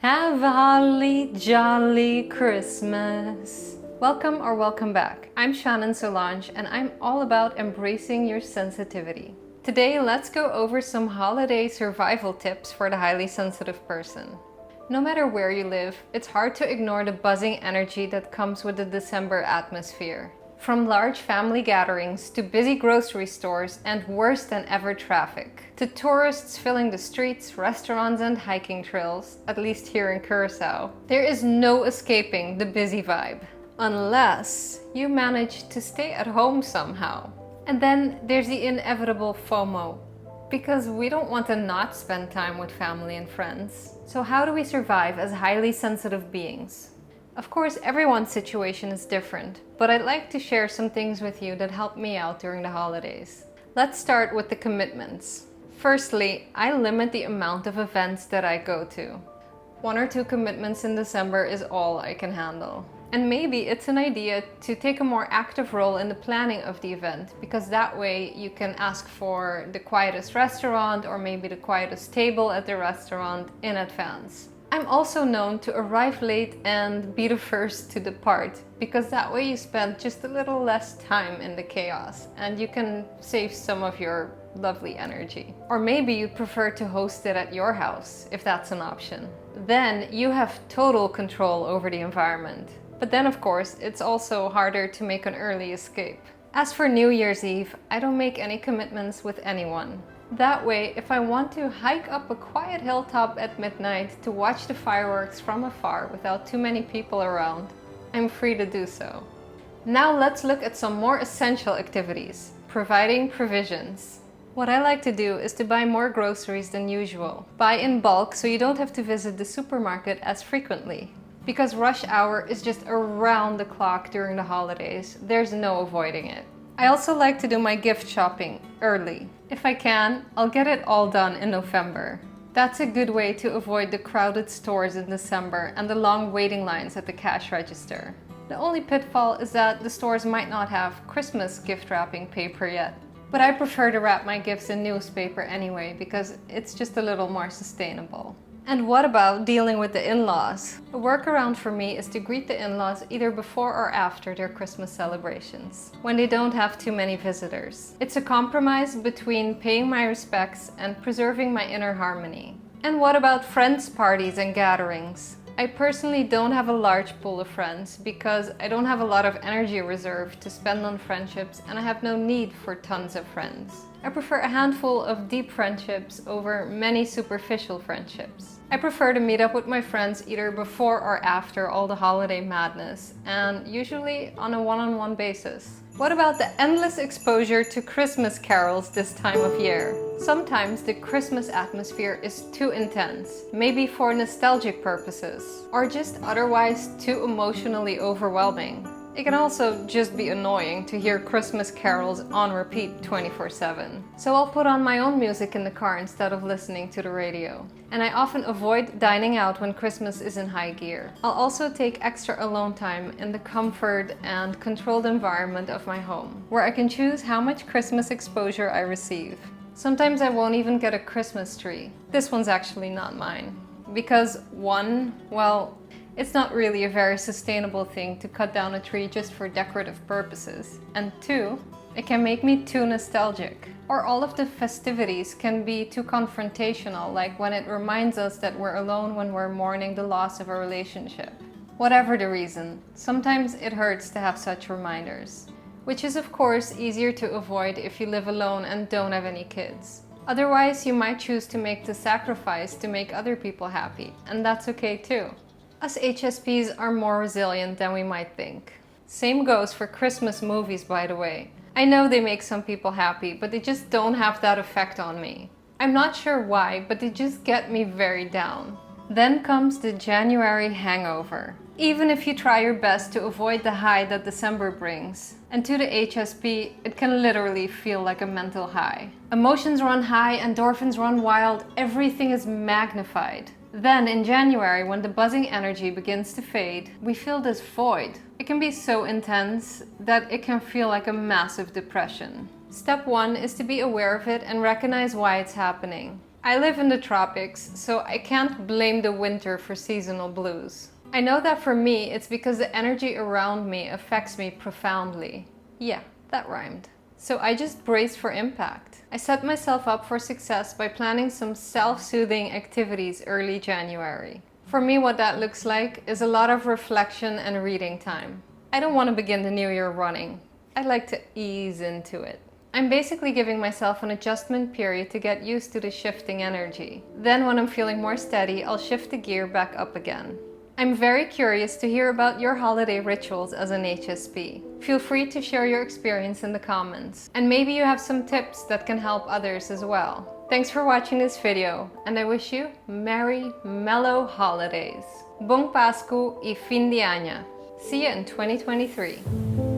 Have a holly jolly Christmas. Welcome or welcome back. I'm Shannon Solange and I'm all about embracing your sensitivity. Today, let's go over some holiday survival tips for the highly sensitive person. No matter where you live, it's hard to ignore the buzzing energy that comes with the December atmosphere. From large family gatherings to busy grocery stores and worse than ever traffic, to tourists filling the streets, restaurants and hiking trails, at least here in Curacao, there is no escaping the busy vibe. Unless you manage to stay at home somehow. And then there's the inevitable FOMO, because we don't want to not spend time with family and friends. So how do we survive as highly sensitive beings? Of course, everyone's situation is different, but I'd like to share some things with you that helped me out during the holidays. Let's start with the commitments. Firstly, I limit the amount of events that I go to. 1 or 2 commitments in December is all I can handle. And maybe it's an idea to take a more active role in the planning of the event, because that way you can ask for the quietest restaurant or maybe the quietest table at the restaurant in advance. I'm also known to arrive late and be the first to depart, because that way you spend just a little less time in the chaos and you can save some of your lovely energy. Or maybe you prefer to host it at your house, if that's an option. Then you have total control over the environment. But then of course, it's also harder to make an early escape. As for New Year's Eve, I don't make any commitments with anyone. That way, if I want to hike up a quiet hilltop at midnight to watch the fireworks from afar without too many people around, I'm free to do so. Now let's look at some more essential activities, providing provisions. What I like to do is to buy more groceries than usual. Buy in bulk so you don't have to visit the supermarket as frequently. Because rush hour is just around the clock during the holidays, there's no avoiding it. I also like to do my gift shopping early. If I can, I'll get it all done in November. That's a good way to avoid the crowded stores in December and the long waiting lines at the cash register. The only pitfall is that the stores might not have Christmas gift wrapping paper yet. But I prefer to wrap my gifts in newspaper anyway, because it's just a little more sustainable. And what about dealing with the in-laws? A workaround for me is to greet the in-laws either before or after their Christmas celebrations, when they don't have too many visitors. It's a compromise between paying my respects and preserving my inner harmony. And what about friends' parties and gatherings? I personally don't have a large pool of friends because I don't have a lot of energy reserved to spend on friendships, and I have no need for tons of friends. I prefer a handful of deep friendships over many superficial friendships. I prefer to meet up with my friends either before or after all the holiday madness, and usually on a one-on-one basis. What about the endless exposure to Christmas carols this time of year? Sometimes the Christmas atmosphere is too intense, maybe for nostalgic purposes, or just otherwise too emotionally overwhelming. It can also just be annoying to hear Christmas carols on repeat 24/7. So I'll put on my own music in the car instead of listening to the radio. And I often avoid dining out when Christmas is in high gear. I'll also take extra alone time in the comfort and controlled environment of my home, where I can choose how much Christmas exposure I receive. Sometimes I won't even get a Christmas tree. This one's actually not mine. Because it's not really a very sustainable thing to cut down a tree just for decorative purposes. And 2, it can make me too nostalgic. Or all of the festivities can be too confrontational, like when it reminds us that we're alone when we're mourning the loss of a relationship. Whatever the reason, sometimes it hurts to have such reminders. Which is of course easier to avoid if you live alone and don't have any kids. Otherwise, you might choose to make the sacrifice to make other people happy, and that's okay too. Us HSPs are more resilient than we might think. Same goes for Christmas movies, by the way. I know they make some people happy, but they just don't have that effect on me. I'm not sure why, but they just get me very down. Then comes the January hangover. Even if you try your best to avoid the high that December brings. And to the HSP, it can literally feel like a mental high. Emotions run high, endorphins run wild, everything is magnified. Then in January, when the buzzing energy begins to fade, we feel this void. It can be so intense that it can feel like a massive depression. Step 1 is to be aware of it and recognize why it's happening. I live in the tropics, so I can't blame the winter for seasonal blues. I know that for me, it's because the energy around me affects me profoundly. Yeah, that rhymed. So I just braced for impact. I set myself up for success by planning some self-soothing activities early January. For me, what that looks like is a lot of reflection and reading time. I don't want to begin the new year running. I'd like to ease into it. I'm basically giving myself an adjustment period to get used to the shifting energy. Then when I'm feeling more steady, I'll shift the gear back up again. I'm very curious to hear about your holiday rituals as an HSP. Feel free to share your experience in the comments. And maybe you have some tips that can help others as well. Thanks for watching this video, and I wish you Merry, Mellow Holidays. Bong Pasko y fin de año. See you in 2023.